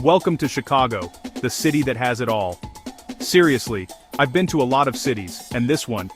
Welcome to Chicago, the city that has it all. Seriously, I've been to a lot of cities, and this one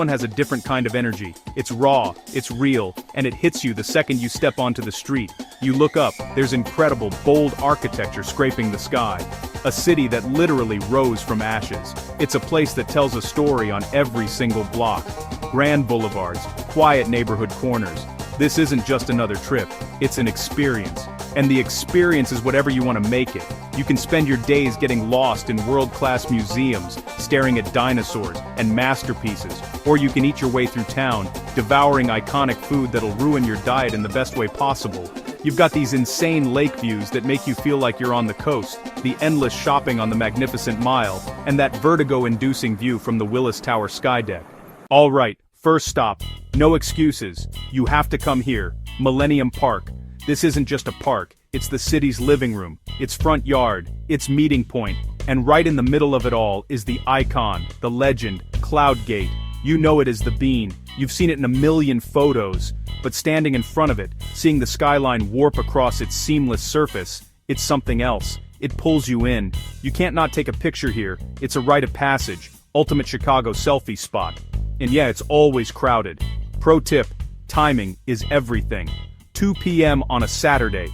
has a different kind of energy. It's raw, it's real, and it hits you the second you step onto the street. You look up, there's incredible, bold architecture scraping the sky. A city that literally rose from ashes. It's a place that tells a story on every single block. Grand boulevards, quiet neighborhood corners. This isn't just another trip, it's an experience. And the experience is whatever you want to make it. You can spend your days getting lost in world-class museums, staring at dinosaurs and masterpieces, or you can eat your way through town, devouring iconic food that'll ruin your diet in the best way possible. You've got these insane lake views that make you feel like you're on the coast, the endless shopping on the Magnificent Mile, and that vertigo-inducing view from the Willis Tower Skydeck. All right, first stop, no excuses. You have to come here, Millennium Park. This isn't just a park, it's the city's living room, its front yard, its meeting point, and right in the middle of it all is the icon, the legend, Cloud Gate. You know it as the Bean, you've seen it in a million photos, but standing in front of it, seeing the skyline warp across its seamless surface, it's something else. It pulls you in. You can't not take a picture here, it's a rite of passage, ultimate Chicago selfie spot. And yeah, it's always crowded. Pro tip, timing is everything. 2 p.m. on a Saturday.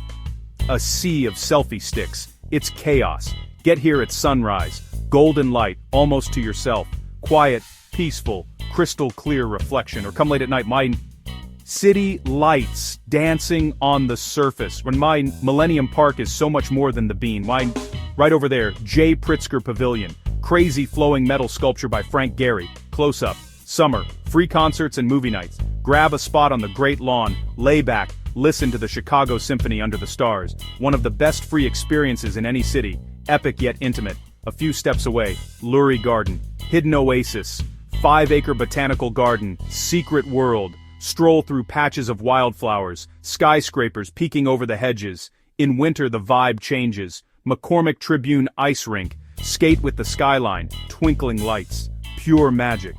A sea of selfie sticks. It's chaos. Get here at sunrise. Golden light, almost to yourself. Quiet, peaceful, crystal clear reflection. Or come late at night, my city lights dancing on the surface. When my Millennium Park is so much more than the Bean. Mine, right over there, J. Pritzker Pavilion. Crazy flowing metal sculpture by Frank Gehry. Close up. Summer. Free concerts and movie nights. Grab a spot on the Great Lawn. Lay back. Listen to the Chicago Symphony under the stars. One of the best free experiences in any city. Epic yet intimate. A few steps away, Lurie Garden. Hidden oasis. 5-acre botanical garden. Secret world. Stroll through patches of wildflowers. Skyscrapers peeking over the hedges. In winter the vibe changes. McCormick Tribune ice rink. Skate with the skyline. Twinkling lights. Pure magic.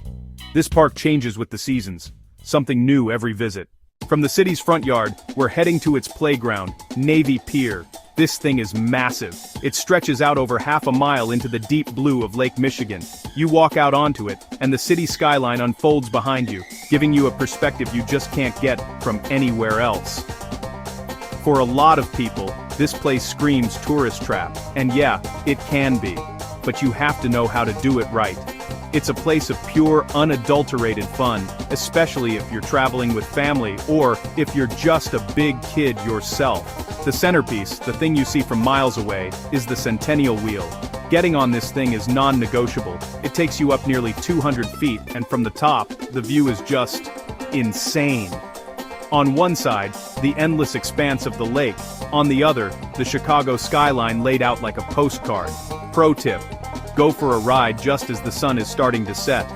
This park changes with the seasons. Something new every visit. From the city's front yard, we're heading to its playground, Navy Pier. This thing is massive. It stretches out over half a mile into the deep blue of Lake Michigan. You walk out onto it, and the city skyline unfolds behind you, giving you a perspective you just can't get from anywhere else. For a lot of people, this place screams tourist trap, and yeah, it can be. But you have to know how to do it right. It's a place of pure, unadulterated fun, especially if you're traveling with family or if you're just a big kid yourself. The centerpiece, the thing you see from miles away, is the Centennial Wheel. Getting on this thing is non-negotiable. It takes you up nearly 200 feet, and from the top, the view is just insane. On one side, the endless expanse of the lake. On the other, the Chicago skyline laid out like a postcard. Pro tip. Go for a ride just as the sun is starting to set.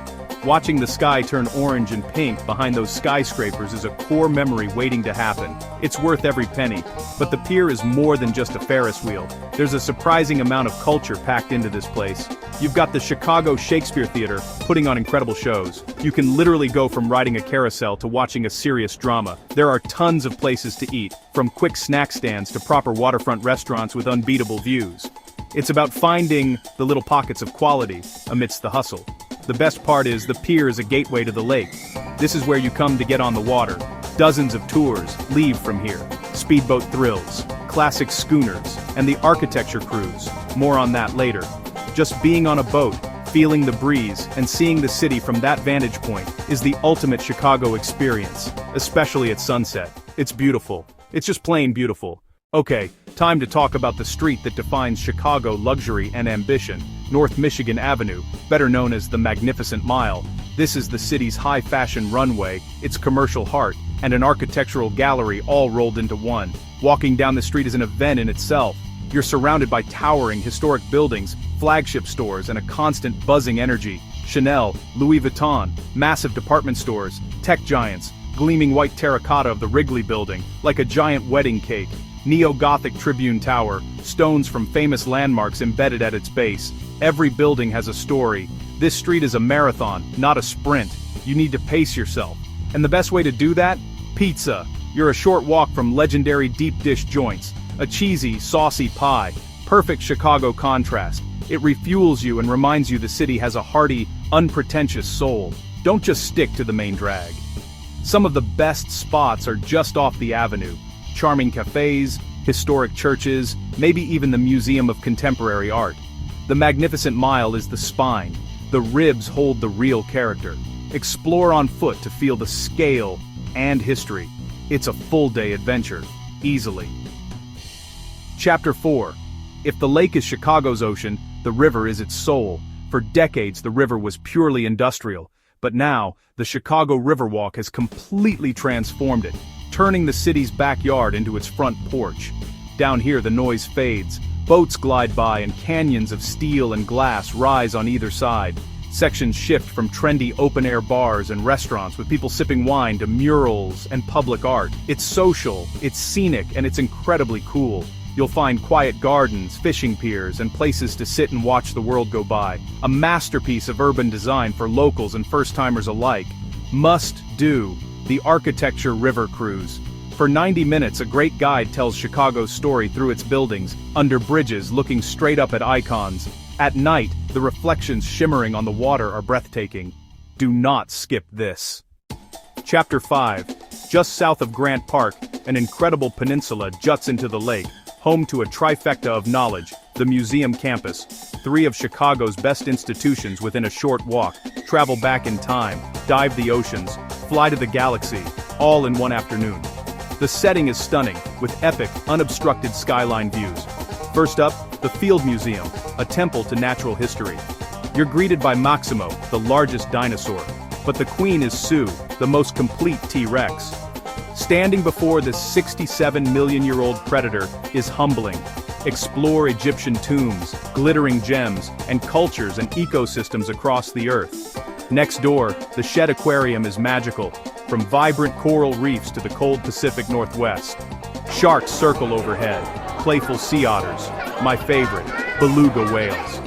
Watching the sky turn orange and pink behind those skyscrapers is a core memory waiting to happen. It's worth every penny. But the pier is more than just a Ferris wheel. There's a surprising amount of culture packed into this place. You've got the Chicago Shakespeare Theater putting on incredible shows. You can literally go from riding a carousel to watching a serious drama. There are tons of places to eat, from quick snack stands to proper waterfront restaurants with unbeatable views. It's about finding the little pockets of quality amidst the hustle. The best part is the pier is a gateway to the lake. This is where you come to get on the water. Dozens of tours leave from here. Speedboat thrills, classic schooners, and the architecture cruise. More on that later. Just being on a boat, feeling the breeze, and seeing the city from that vantage point is the ultimate Chicago experience, especially at sunset. It's beautiful. It's just plain beautiful. Okay, time to talk about the street that defines Chicago luxury and ambition, North Michigan Avenue, better known as the Magnificent Mile. This is the city's high-fashion runway, its commercial heart, and an architectural gallery all rolled into one. Walking down the street is an event in itself. You're surrounded by towering, historic buildings, flagship stores, and a constant buzzing energy. Chanel, Louis Vuitton, massive department stores, tech giants, gleaming white terracotta of the Wrigley Building, like a giant wedding cake. Neo-Gothic Tribune Tower, stones from famous landmarks embedded at its base. Every building has a story. This street is a marathon, not a sprint. You need to pace yourself. And the best way to do that? Pizza. You're a short walk from legendary deep dish joints. A cheesy, saucy pie. perfect Chicago contrast. It refuels you and reminds you the city has a hearty, unpretentious soul. Don't just stick to the main drag. Some of the best spots are just off the avenue. Charming cafes, historic churches, maybe even the Museum of Contemporary Art. The Magnificent Mile is the spine. The ribs hold the real character. Explore on foot to feel the scale and history. It's a full-day adventure, easily. Chapter 4. If the lake is Chicago's ocean, the river is its soul. For decades the river was purely industrial, but now, the Chicago Riverwalk has completely transformed it, turning the city's backyard into its front porch. Down here the noise fades, boats glide by and canyons of steel and glass rise on either side. Sections shift from trendy open-air bars and restaurants with people sipping wine to murals and public art. It's social, it's scenic, and it's incredibly cool. You'll find quiet gardens, fishing piers, and places to sit and watch the world go by. A masterpiece of urban design for locals and first-timers alike. Must do, the Architecture River Cruise. For 90 minutes, a great guide tells Chicago's story through its buildings, under bridges looking straight up at icons. At night, the reflections shimmering on the water are breathtaking. Do not skip this. Chapter 5. Just south of Grant Park, an incredible peninsula juts into the lake, home to a trifecta of knowledge, the museum campus, 3 of Chicago's best institutions within a short walk, travel back in time, dive the oceans, fly to the galaxy, all in one afternoon. The setting is stunning, with epic, unobstructed skyline views. First up, the Field Museum, a temple to natural history. You're greeted by Maximo, the largest dinosaur, but the queen is Sue, the most complete T-Rex. Standing before this 67-million-year-old predator is humbling. Explore Egyptian tombs, glittering gems, and cultures and ecosystems across the earth. Next door, the Shedd Aquarium is magical, from vibrant coral reefs to the cold Pacific Northwest. Sharks circle overhead, playful sea otters, my favorite, beluga whales.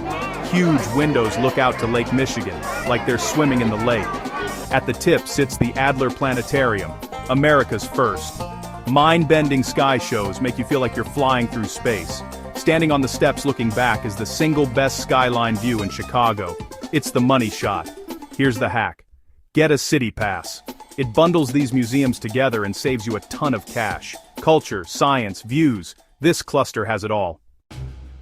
Huge windows look out to Lake Michigan, like they're swimming in the lake. At the tip sits the Adler Planetarium, America's first. Mind-bending sky shows make you feel like you're flying through space. Standing on the steps looking back is the single best skyline view in Chicago. It's the money shot. Here's the hack. Get a city pass. It bundles these museums together and saves you a ton of cash. Culture, science, views. This cluster has it all.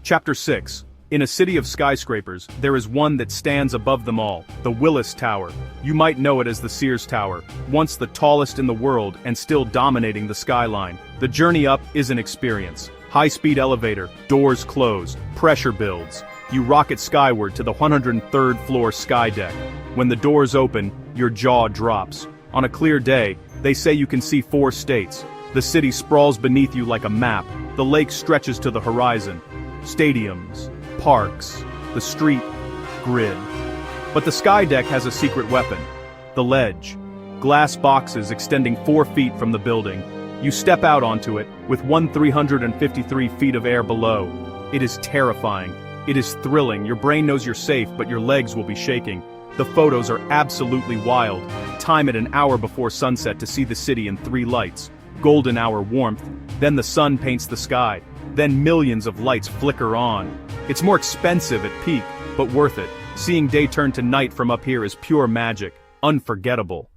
Chapter 6. In a city of skyscrapers, there is one that stands above them all, the Willis Tower. You might know it as the Sears Tower, once the tallest in the world and still dominating the skyline. The journey up is an experience. High-speed elevator, doors closed, pressure builds. You rocket skyward to the 103rd floor Skydeck. When the doors open, your jaw drops. On a clear day, they say you can see 4 states. The city sprawls beneath you like a map. The lake stretches to the horizon. Stadiums, parks, the street, grid. But the Skydeck has a secret weapon. The ledge. Glass boxes extending 4 feet from the building. You step out onto it, with 353 feet of air below. It is terrifying. It is thrilling. Your brain knows you're safe, but your legs will be shaking. The photos are absolutely wild. Time at an hour before sunset to see the city in 3 lights. Golden hour warmth, then the sun paints the sky. Then millions of lights flicker on. It's more expensive at peak, but worth it. Seeing day turn to night from up here is pure magic. Unforgettable.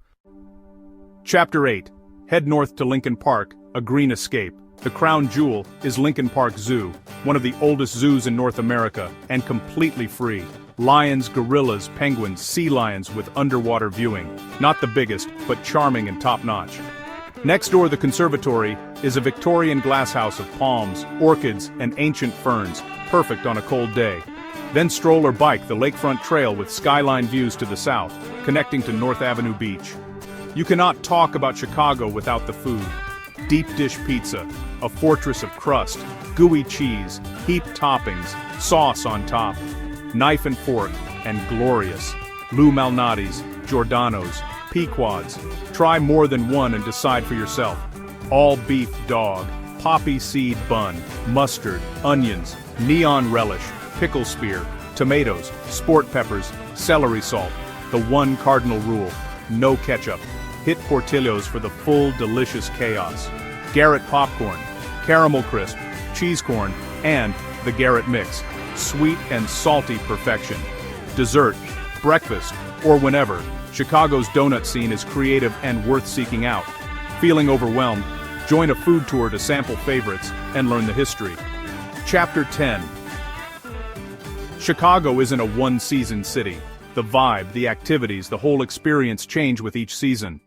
Chapter 8. Head north to Lincoln Park, a green escape. The crown jewel is Lincoln Park Zoo, one of the oldest zoos in North America, and completely free. Lions, gorillas, penguins, sea lions with underwater viewing. Not the biggest, but charming and top-notch. Next door, the conservatory is a Victorian glasshouse of palms, orchids, and ancient ferns, perfect on a cold day. Then stroll or bike the lakefront trail with skyline views to the south, connecting to North Avenue Beach. You cannot talk about Chicago without the food. Deep dish pizza, a fortress of crust, gooey cheese, heaped toppings, sauce on top, knife and fork, and glorious. Lou Malnati's, Giordano's, Pequod's. Try more than one and decide for yourself. All beef dog, poppy seed bun, mustard, onions, neon relish, pickle spear, tomatoes, sport peppers, celery salt. The one cardinal rule, no ketchup. Hit Portillo's for the full delicious chaos. Garrett popcorn, caramel crisp, cheese corn, and the Garrett mix. Sweet and salty perfection. Dessert, breakfast, or whenever, Chicago's donut scene is creative and worth seeking out. Feeling overwhelmed? Join a food tour to sample favorites and learn the history. Chapter 10. Chicago isn't a one-season city. The vibe, the activities, the whole experience change with each season.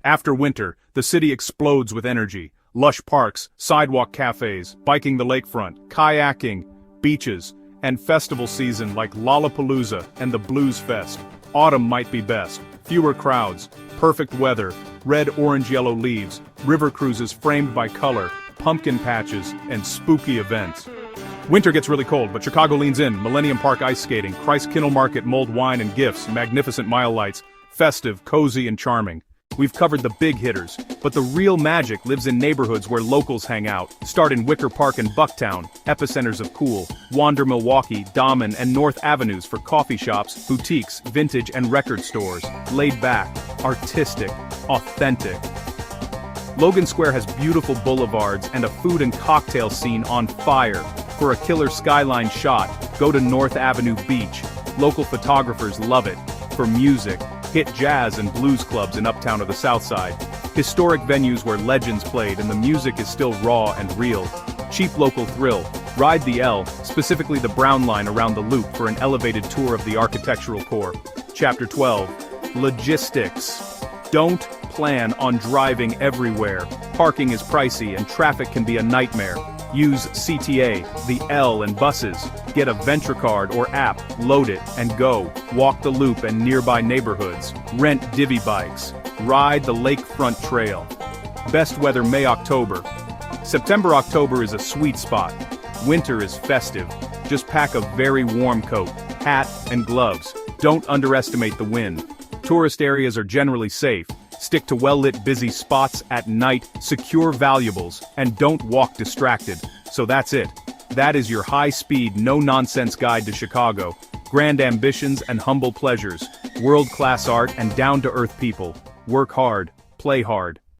After winter, the city explodes with energy. Lush parks, sidewalk cafes, biking the lakefront, kayaking, beaches, and festival season like Lollapalooza and the Blues Fest. Autumn might be best. Fewer crowds, perfect weather, red, orange, yellow leaves, river cruises framed by color, pumpkin patches, and spooky events. Winter gets really cold, but Chicago leans in. Millennium Park ice skating, Christ Kindle Market mulled wine and gifts, magnificent mile lights, festive, cozy, and charming. We've covered the big hitters, but the real magic lives in neighborhoods where locals hang out. Start in Wicker Park and Bucktown, epicenters of cool. Wander Milwaukee, Dahmen, and North Avenues for coffee shops, boutiques, vintage and record stores. Laid back, artistic, authentic. Logan Square has beautiful boulevards and a food and cocktail scene on fire. For a killer skyline shot, go to North Avenue Beach. Local photographers love it. For music, hit jazz and blues clubs in Uptown or the South Side. Historic venues where legends played and the music is still raw and real. Cheap local thrill. Ride the L, specifically the Brown Line around the Loop for an elevated tour of the architectural core. Chapter 12. Logistics. Don't plan on driving everywhere. Parking is pricey and traffic can be a nightmare. Use CTA, the L and buses. Get a Venture Card or app, load it, and go. Walk the Loop and nearby neighborhoods. Rent divvy bikes. Ride the lakefront trail. Best weather May-October. September-October is a sweet spot. Winter is festive. Just pack a very warm coat, hat, and gloves. Don't underestimate the wind. Tourist areas are generally safe. Stick to well-lit busy spots at night, secure valuables, and don't walk distracted. So that's it. That is your high-speed, no-nonsense guide to Chicago. Grand ambitions and humble pleasures. World-class art and down-to-earth people. Work hard, play hard.